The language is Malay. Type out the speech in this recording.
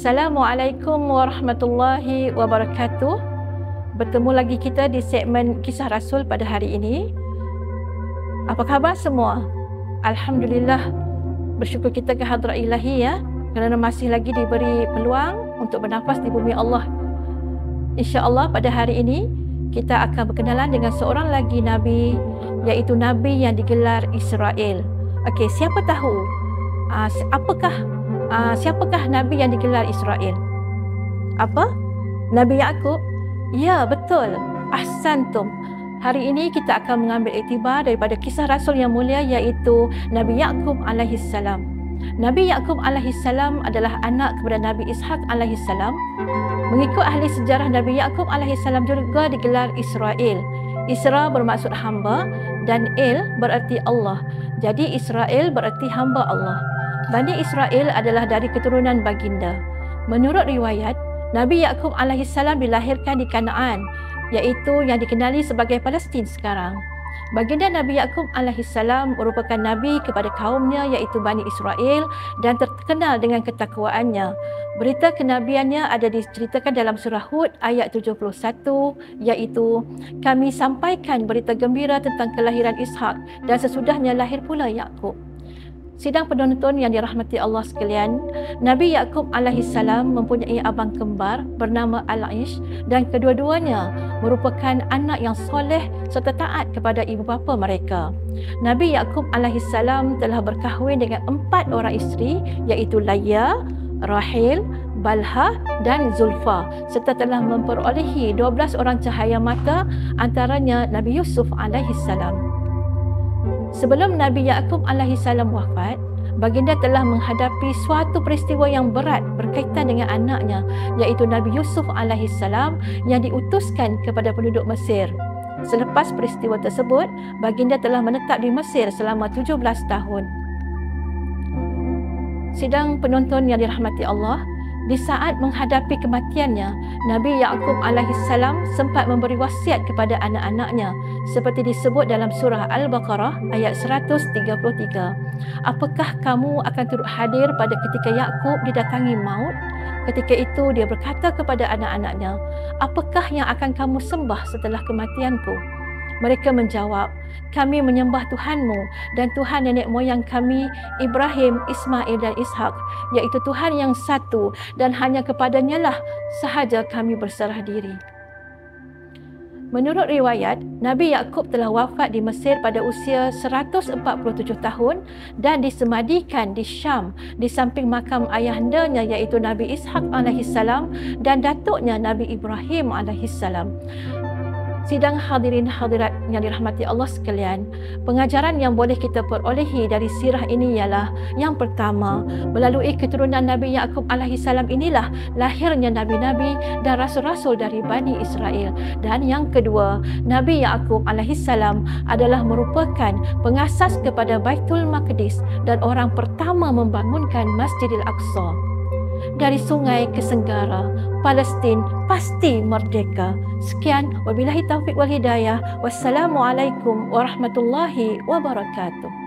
Assalamualaikum warahmatullahi wabarakatuh. Bertemu lagi kita di segmen Kisah Rasul pada hari ini. Apa khabar semua? Alhamdulillah, bersyukur kita ke hadrat ilahi ya, kerana masih lagi diberi peluang untuk bernafas di bumi Allah. InsyaAllah pada hari ini kita akan berkenalan dengan seorang lagi Nabi, iaitu Nabi yang digelar Israel. Okey, siapa tahu siapakah Nabi yang digelar Israel? Apa? Nabi Yaqub? Ya, betul. Ahsantum. Hari ini kita akan mengambil iktibar daripada kisah Rasul yang mulia, iaitu Nabi Yaqub alaihi salam. Nabi Yaqub alaihi salam adalah anak kepada Nabi Ishaq alaihi salam. Mengikut ahli sejarah, Nabi Yaqub alaihi salam juga digelar Israel. Isra bermaksud hamba dan El berarti Allah. Jadi Israel berarti hamba Allah. Bani Israel adalah dari keturunan baginda. Menurut riwayat, Nabi Yaqub alaihi salam dilahirkan di Kanaan, iaitu yang dikenali sebagai Palestin sekarang. Baginda Nabi Yaqub alaihi salam merupakan nabi kepada kaumnya, iaitu Bani Israel, dan terkenal dengan ketakwaannya. Berita kenabiannya ada diceritakan dalam surah Hud ayat 71, iaitu kami sampaikan berita gembira tentang kelahiran Ishak dan sesudahnya lahir pula Yaqub. Sidang penonton yang dirahmati Allah sekalian, Nabi Yaqub alaihi salam mempunyai abang kembar bernama Al-Ish, dan kedua-duanya merupakan anak yang soleh serta taat kepada ibu bapa mereka. Nabi Yaqub alaihi salam telah berkahwin dengan 4 orang isteri, iaitu Laya, Rahil, Balha dan Zulfa, serta telah memperolehi 12 orang cahaya mata, antaranya Nabi Yusuf alaihi salam. Sebelum Nabi Yaqub alaihi salam wafat, baginda telah menghadapi suatu peristiwa yang berat berkaitan dengan anaknya, iaitu Nabi Yusuf alaihi salam yang diutuskan kepada penduduk Mesir. Selepas peristiwa tersebut, baginda telah menetap di Mesir selama 17 tahun. Sidang penonton yang dirahmati Allah, di saat menghadapi kematiannya, Nabi Yaqub alaihi salam sempat memberi wasiat kepada anak-anaknya, seperti disebut dalam surah Al-Baqarah ayat 133. Apakah kamu akan turut hadir pada ketika Yaqub didatangi maut? Ketika itu dia berkata kepada anak-anaknya, apakah yang akan kamu sembah setelah kematianku? Mereka menjawab, kami menyembah Tuhanmu dan Tuhan nenek moyang kami Ibrahim, Ismail dan Ishak, iaitu Tuhan yang satu, dan hanya kepadanya lah sahaja kami berserah diri. Menurut riwayat, Nabi Yaqub telah wafat di Mesir pada usia 147 tahun dan disemadikan di Syam di samping makam ayahandanya, iaitu Nabi Ishak alaihi salam dan datuknya Nabi Ibrahim alaihi salam. Sidang hadirin hadirat yang dirahmati Allah sekalian, pengajaran yang boleh kita perolehi dari sirah ini ialah, yang pertama, melalui keturunan Nabi Yaqub alaihi salam inilah lahirnya nabi-nabi dan rasul-rasul dari Bani Israel. Dan yang kedua, Nabi Yaqub alaihi salam adalah merupakan pengasas kepada Baitul Maqdis dan orang pertama membangunkan Masjidil Aqsa. Dari sungai ke senggara, Palestin pasti merdeka. Sekian, wabillahi taufiq wal hidayah. Wassalamualaikum warahmatullahi wabarakatuh.